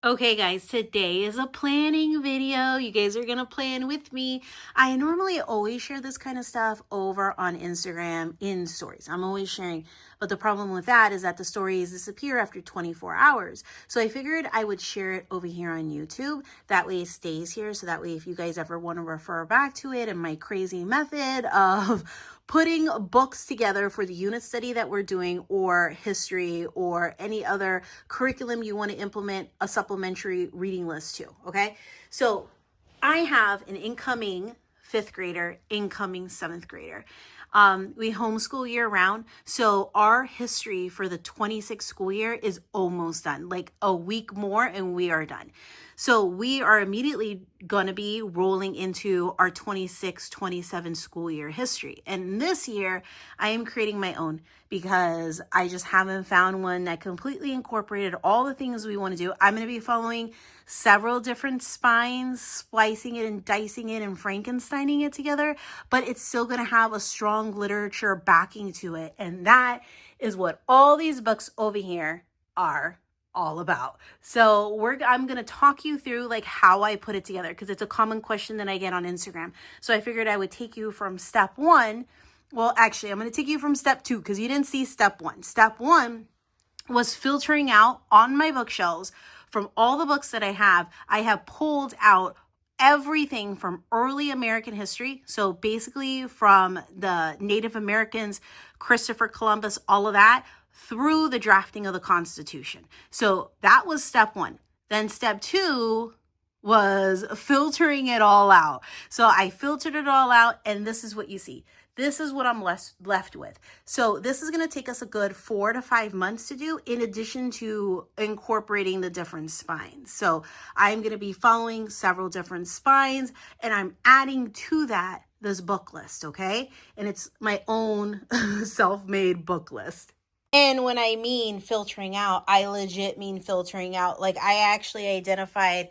Okay guys, today is a planning video. You guys are gonna plan with me. I normally always share this kind of stuff over on Instagram in stories. I'm always sharing, but the problem with that is that the stories disappear after 24 hours. So I figured I would share it over here on YouTube. That way it stays here. So that way if you guys ever want to refer back to it and my crazy method of putting books together for the unit study that we're doing, or history, or any other curriculum you want to implement a supplementary reading list to. Okay, so I have an incoming fifth grader, incoming seventh grader. We homeschool year round, so our history for the 26 school year is almost done. Like a week more and we are done. So we are immediately going to be rolling into our 26-27 school year history. And this year I am creating my own because I just haven't found one that completely incorporated all the things we want to do. I'm going to be following several different spines, splicing it and dicing it and Frankensteining it together, but it's still going to have a strong literature backing to it. And that is what all these books over here are all about. So I'm going to talk you through like how I put it together, because it's a common question that I get on Instagram. So I figured I would take you from step one. Well, actually, I'm going to take you from step two because you didn't see step one. Step one was filtering out on my bookshelves from all the books that I have pulled out everything from early American history. So basically from the Native Americans, Christopher Columbus, all of that, through the drafting of the Constitution. So that was step one. Then step two was filtering it all out. So I filtered it all out, and this is what you see. This is what I'm left with. So this is going to take us a good 4 to 5 months to do, in addition to incorporating the different spines. So I'm going to be following several different spines, and I'm adding to that this book list, okay? And it's my own self-made book list. And when I mean filtering out, I legit mean filtering out. Like, I actually identified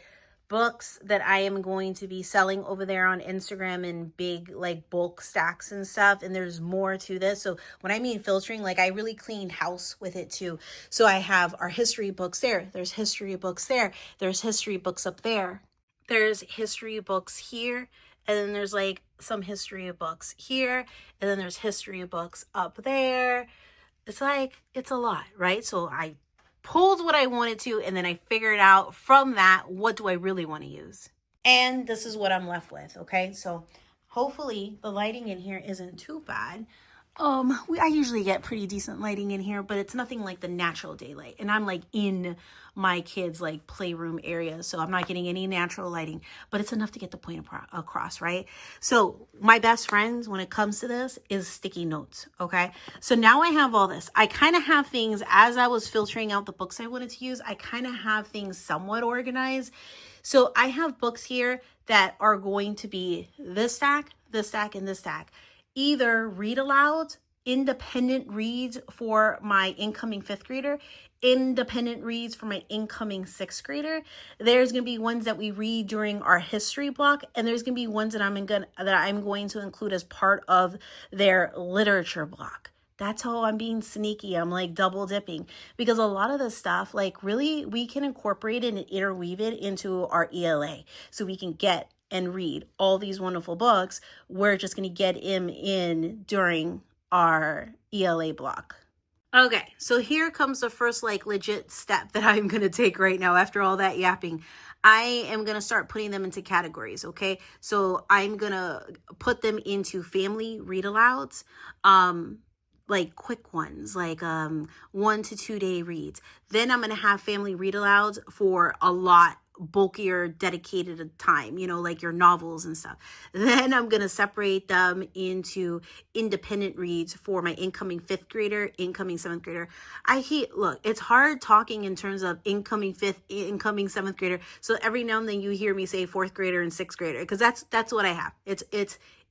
books that I am going to be selling over there on Instagram in big like bulk stacks and stuff, and there's more to this. So when I mean filtering, like, I really cleaned house with it too. So I have our history books there, there's history books there, there's history books up there, there's history books here, and then there's like some history books here, and then there's history books up there. It's like, it's a lot, right? So I pulled what I wanted to, and then I figured out from that, what do I really want to use? And this is what I'm left with, okay? So hopefully the lighting in here isn't too bad. I usually get pretty decent lighting in here, but it's nothing like the natural daylight. And I'm like in my kids' like playroom area, so I'm not getting any natural lighting, but it's enough to get the point across, right? So my best friends when it comes to this is sticky notes, okay? So now I have all this. I kind of have things, as I was filtering out the books I wanted to use, I kind of have things somewhat organized. So I have books here that are going to be this stack, this stack, and this stack. Either read aloud, independent reads for my incoming fifth grader, independent reads for my incoming sixth grader. There's going to be ones that we read during our history block, and there's going to be ones that I'm going to include as part of their literature block. That's how I'm being sneaky. I'm like double dipping, because a lot of this stuff, like, really, we can incorporate it and interweave it into our ELA, so we can get and read all these wonderful books. We're just going to get him in during our ELA block. Okay, so here comes the first like legit step that I'm going to take right now after all that yapping. I am going to start putting them into categories, okay? So I'm going to put them into family read alouds, like quick ones, like 1 to 2 day reads. Then I'm going to have family read alouds for a lot bulkier dedicated time, like your novels and stuff. Then I'm going to separate them into independent reads for my incoming fifth grader, incoming seventh grader. Look, it's hard talking in terms of incoming fifth, incoming seventh grader. So every now and then you hear me say fourth grader and sixth grader, because that's what I have.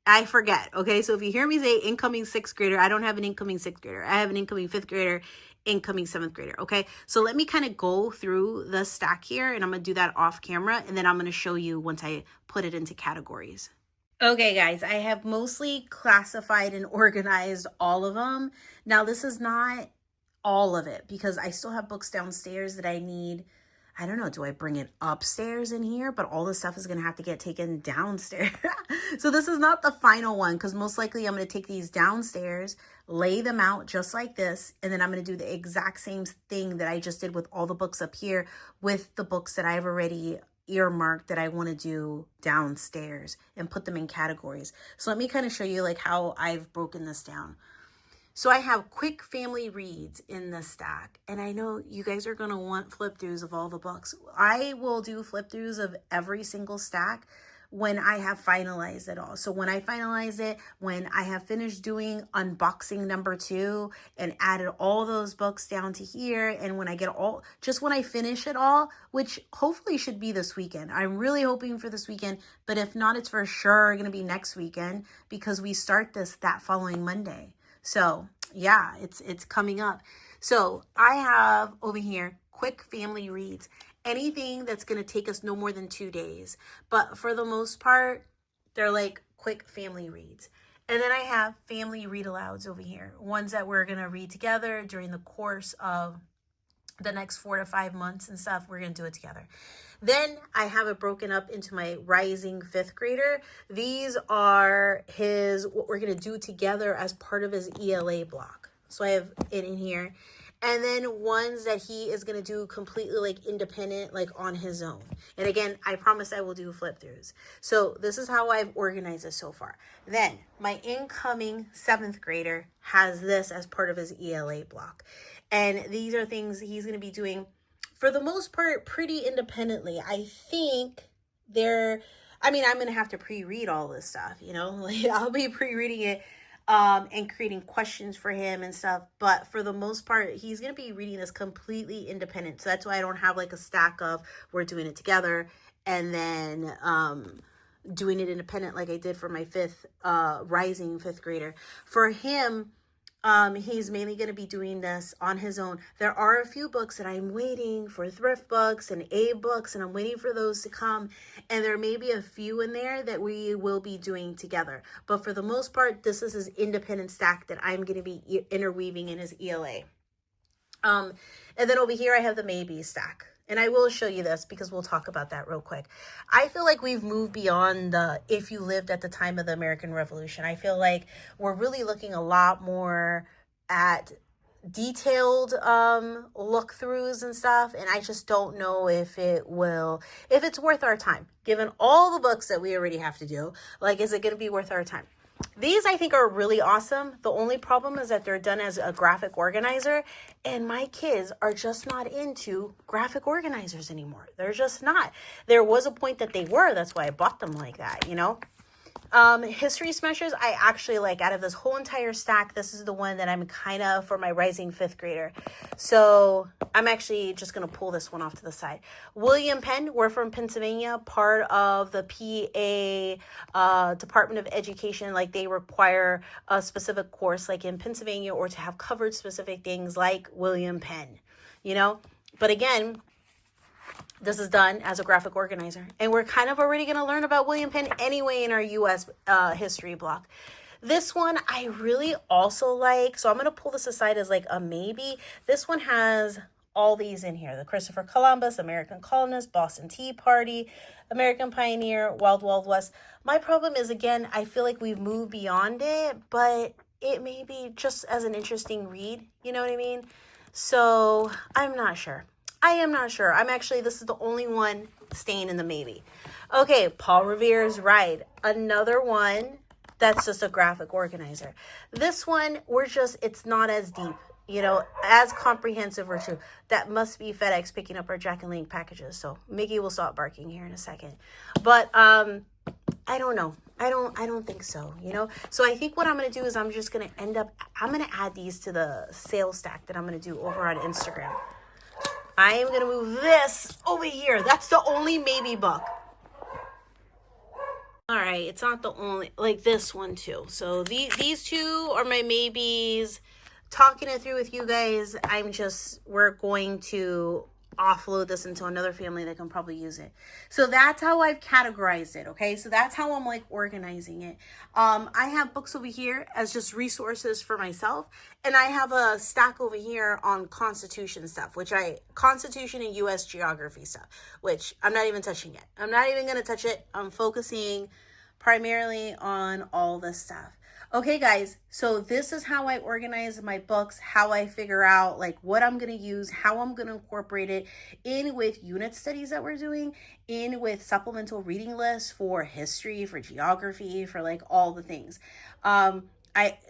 I forget. Okay. So if you hear me say incoming sixth grader, I don't have an incoming sixth grader. I have an incoming fifth grader, incoming seventh grader. Okay. So let me kind of go through the stack here, and I'm going to do that off camera. And then I'm going to show you once I put it into categories. Okay, guys, I have mostly classified and organized all of them. Now, this is not all of it, because I still have books downstairs that I need. I don't know, do I bring it upstairs in here? But all this stuff is going to have to get taken downstairs. So this is not the final one, because most likely I'm going to take these downstairs, lay them out just like this, and then I'm going to do the exact same thing that I just did with all the books up here with the books that I've already earmarked that I want to do downstairs and put them in categories. So let me kind of show you like how I've broken this down. So I have quick family reads in this stack, and I know you guys are going to want flip throughs of all the books. I will do flip throughs of every single stack when I have finalized it all. So when I finalize it, when I have finished doing unboxing number 2 and added all those books down to here, and when I get all, just when I finish it all, which hopefully should be this weekend. I'm really hoping for this weekend, but if not, it's for sure going to be next weekend because we start this that following Monday. So yeah, it's coming up. So I have over here quick family reads, anything that's going to take us no more than 2 days. But for the most part, they're like quick family reads. And then I have family read alouds over here, ones that we're going to read together during the course of the next 4 to 5 months and stuff. We're going to do it together. Then I have it broken up into my rising 5th grader. These are what we're going to do together as part of his ELA block. So I have it in here. And then ones that he is going to do completely like independent, like on his own. And again, I promise I will do flip throughs. So this is how I've organized this so far. Then my incoming 7th grader has this as part of his ELA block. And these are things he's going to be doing for the most part pretty independently. I think I'm going to have to pre-read all this stuff, you know, like I'll be pre-reading it and creating questions for him and stuff. But for the most part, he's going to be reading this completely independent. So that's why I don't have like a stack of we're doing it together and then doing it independent like I did for my rising 5th grader. For him, he's mainly going to be doing this on his own. There are a few books that I'm waiting for, thrift books and A books, and I'm waiting for those to come. And there may be a few in there that we will be doing together. But for the most part, this is his independent stack that I'm going to be interweaving in his ELA. And then over here, I have the maybe stack. And I will show you this because we'll talk about that real quick. I feel like we've moved beyond the if you lived at the time of the American Revolution. I feel like we're really looking a lot more at detailed look-throughs and stuff. And I just don't know if it's worth our time. Given all the books that we already have to do, like, is it going to be worth our time? These I think are really awesome. The only problem is that they're done as a graphic organizer, and my kids are just not into graphic organizers anymore. They're just not. There was a point that they were. That's why I bought them like that, you know. History Smashers, I actually like. Out of this whole entire stack, this is the one that I'm kind of for my rising 5th grader. So I'm actually just going to pull this one off to the side. William Penn, we're from Pennsylvania, part of the PA Department of Education. Like, they require a specific course like in Pennsylvania or to have covered specific things like William Penn, you know. But again, this is done as a graphic organizer. And we're kind of already going to learn about William Penn anyway in our U.S. history block. This one I really also like. So I'm going to pull this aside as like a maybe. This one has all these in here. The Christopher Columbus, American Colonist, Boston Tea Party, American Pioneer, Wild Wild West. My problem is, again, I feel like we've moved beyond it, but it may be just as an interesting read. You know what I mean? So I'm not sure. I am not sure. This is the only one staying in the maybe. Okay, Paul Revere's Ride. Another one that's just a graphic organizer. This one, it's not as deep, you know, as comprehensive or true. That must be FedEx picking up our Jack and Link packages. So Mickey will stop barking here in a second. But I don't know. I don't think so, you know? So I think what I'm going to do is I'm going to add these to the sales stack that I'm going to do over on Instagram. I am going to move this over here. That's the only maybe book. All right, it's not the only, like this one too. So these two are my maybes. Talking it through with you guys, we're going to offload this into another family that can probably use it. So that's how I've categorized it. Okay, so that's how I'm like organizing it. I have books over here as just resources for myself, and I have a stack over here on Constitution stuff, Constitution and US geography stuff, which I'm not even touching yet. I'm not even gonna touch it. I'm focusing primarily on all this stuff. Okay, guys, so this is how I organize my books, how I figure out like what I'm going to use, how I'm going to incorporate it in with unit studies that we're doing, in with supplemental reading lists for history, for geography, for like all the things.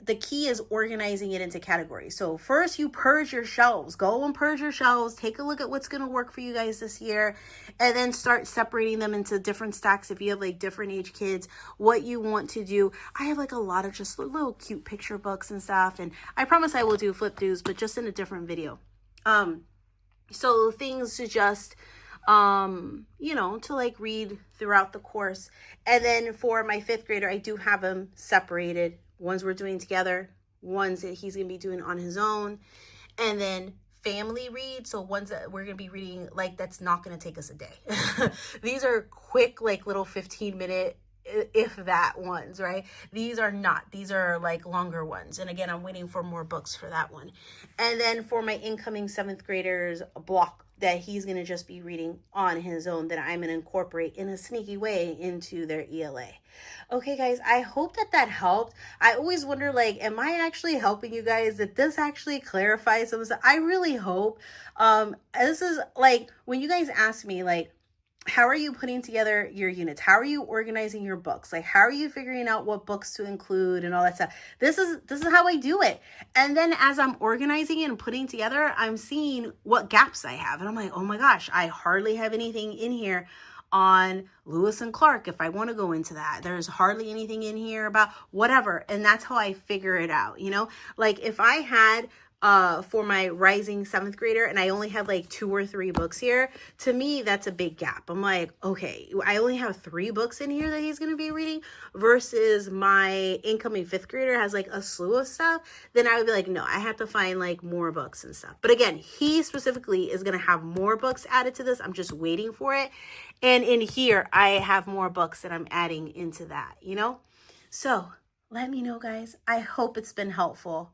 The key is organizing it into categories. So first you purge your shelves, go and purge your shelves, take a look at what's going to work for you guys this year, and then start separating them into different stacks. If you have like different age kids, what you want to do. I have like a lot of just little cute picture books and stuff. And I promise I will do flip throughs, but just in a different video. So things to just, to like read throughout the course. And then for my 5th grader, I do have them separated. Ones we're doing together, ones that he's going to be doing on his own, and then family read. So ones that we're going to be reading, like that's not going to take us a day. These are quick, like little 15-minute, if that ones, right? These are not. These are like longer ones. And again, I'm waiting for more books for that one. And then for my incoming 7th graders block that he's going to just be reading on his own, that I'm going to incorporate in a sneaky way into their ELA. Okay, guys, I hope that helped. I always wonder, like, am I actually helping you guys? Did this actually clarify some stuff? I really hope. This is like, when you guys ask me, like, how are you putting together your units? How are you organizing your books? Like, how are you figuring out what books to include and all that stuff? This is how I do it. And then as I'm organizing and putting together, I'm seeing what gaps I have. And I'm like, oh my gosh, I hardly have anything in here on Lewis and Clark if I want to go into that. There's hardly anything in here about whatever. And that's how I figure it out, Like if I had for my rising 7th grader and I only have like 2 or 3 books here, to me that's a big gap. I'm like, okay, I only have 3 books in here that he's going to be reading versus my incoming 5th grader has like a slew of stuff. Then I would be like, no, I have to find like more books and stuff. But again, he specifically is going to have more books added to this. I'm just waiting for it. And in here I have more books that I'm adding into that, So let me know, guys. I hope it's been helpful.